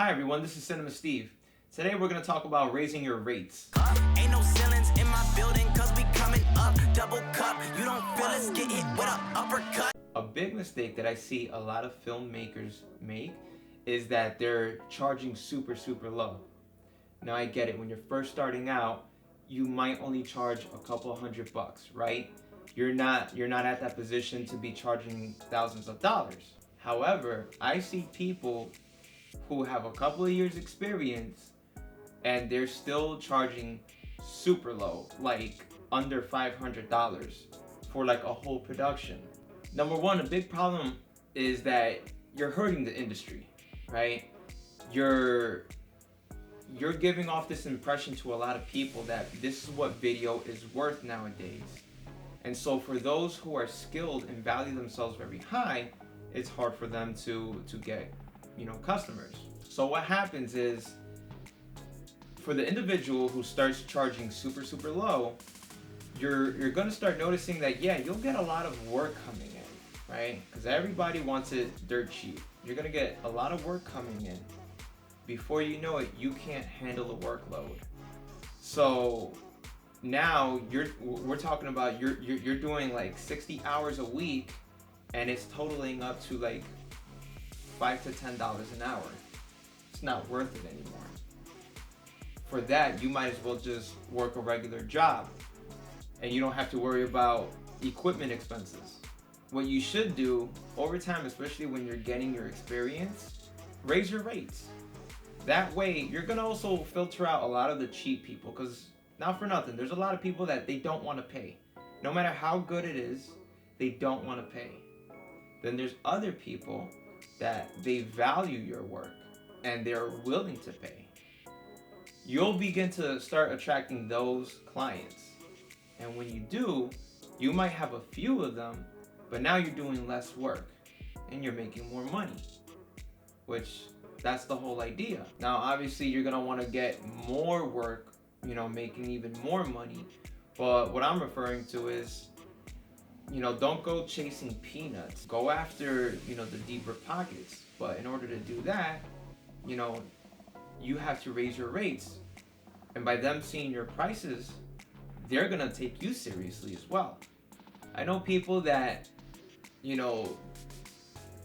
Hi everyone, this is Cinema Steve. Today we're going to talk about raising your rates. Ain't no ceilings in my building cause we coming up. Double cup, you don't feel us, get hit with a uppercut. A big mistake that I see a lot of filmmakers make is that they're charging super low. Now I get it, when you're first starting out, you might only charge a couple $100, right? You're not at that position to be charging thousands of dollars. However, I see people who have a couple of years experience and they're still charging super low, like under $500 for like a whole production. Number one, a big problem is that you're hurting the industry, right? You're giving off this impression to a lot of people that this is what video is worth nowadays. And so for those who are skilled and value themselves very high, it's hard for them to get, customers. So what happens is, for the individual who starts charging super low, you're gonna start noticing that you'll get a lot of work coming in, right? Because everybody wants it dirt cheap. You're gonna get a lot of work coming in. Before you know it, you can't handle the workload. So now we're talking about you're doing like 60 hours a week, and it's totaling up to like $5 to $10 an hour. It's not worth it anymore. For that, you might as well just work a regular job, and you don't have to worry about equipment expenses. What you should do over time, especially when you're getting your experience, raise your rates. That way, you're gonna also filter out a lot of the cheap people, because not for nothing, there's a lot of people that they don't want to pay. No matter how good it is, they don't want to pay. Then there's other people that they value your work and they're willing to pay. You'll begin to start attracting those clients. And when you do, you might have a few of them, but now you're doing less work and you're making more money, which that's the whole idea. Now, obviously, you're gonna want to get more work, making even more money. But what I'm referring to is, don't go chasing peanuts. Go after, the deeper pockets. But in order to do that, you have to raise your rates. And by them seeing your prices, they're gonna take you seriously as well. I know people that,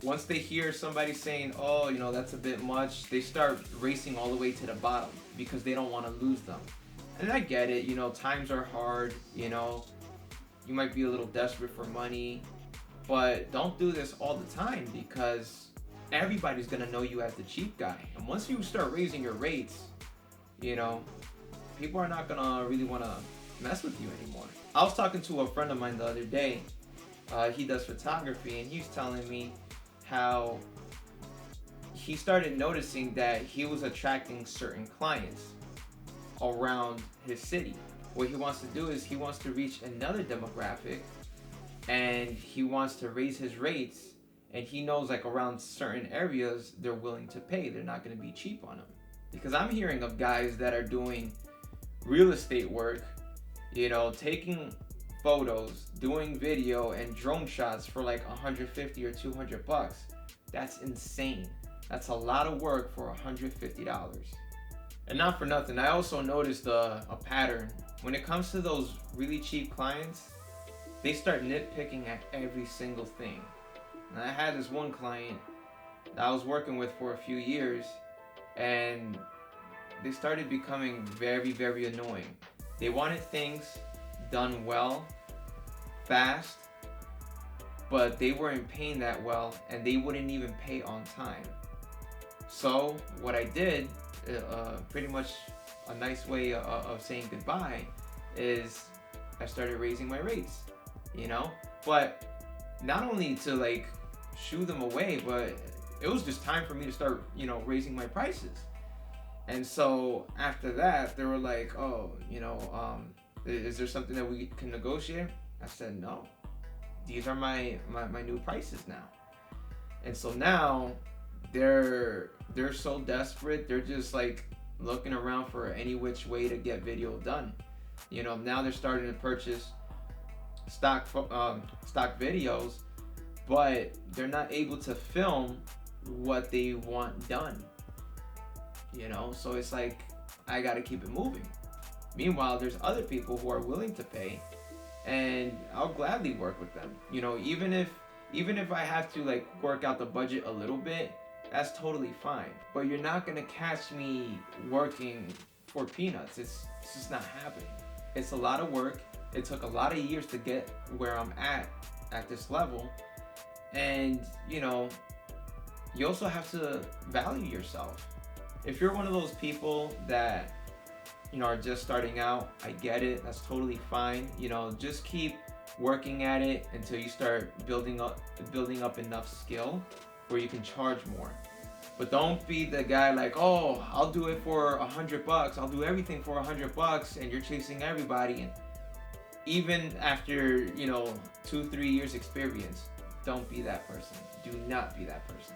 once they hear somebody saying, oh, that's a bit much, they start racing all the way to the bottom because they don't want to lose them. And I get it, times are hard, you might be a little desperate for money, but don't do this all the time, because everybody's gonna know you as the cheap guy. And once you start raising your rates, people are not gonna really wanna mess with you anymore. I was talking to a friend of mine the other day. He does photography, and he's telling me how he started noticing that he was attracting certain clients around his city. What he wants to do is he wants to reach another demographic, and he wants to raise his rates, and he knows like around certain areas they're willing to pay. They're not going to be cheap on him. Because I'm hearing of guys that are doing real estate work, taking photos, doing video and drone shots for like $150 or $200. That's insane. That's a lot of work for $150. And not for nothing, I also noticed a pattern. When it comes to those really cheap clients, they start nitpicking at every single thing. And I had this one client that I was working with for a few years, and they started becoming very annoying. They wanted things done well, fast, but they weren't paying that well, and they wouldn't even pay on time. So what I did, pretty much a nice way of saying goodbye, is I started raising my rates, but not only to like shoo them away, but it was just time for me to start, raising my prices. And so after that, they were like, oh, is there something that we can negotiate? I said, no, these are my new prices now. And so now they're so desperate, they're just like looking around for any which way to get video done. Now they're starting to purchase stock videos, but they're not able to film what they want done. you know? So it's like, I gotta keep it moving. Meanwhile, there's other people who are willing to pay, and I'll gladly work with them. You know, even if I have to like work out the budget a little bit, that's totally fine. But you're not gonna catch me working for peanuts. It's just not happening. It's a lot of work. It took a lot of years to get where I'm at this level. And, you know, you also have to value yourself. If you're one of those people that, you know, are just starting out, I get it. That's totally fine. You know, just keep working at it until you start building up enough skill where you can charge more. But don't be the guy like, oh, I'll do it for $100. I'll do everything for $100, and you're chasing everybody. And even after, you know, 2-3 years experience, don't be that person. Do not be that person.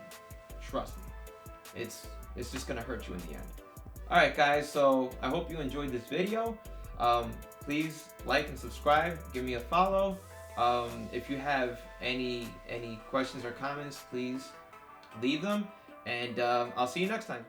Trust me. It's just gonna hurt you in the end. Alright guys, so I hope you enjoyed this video. Please like and subscribe. Give me a follow. If you have any questions or comments, please leave them. And I'll see you next time.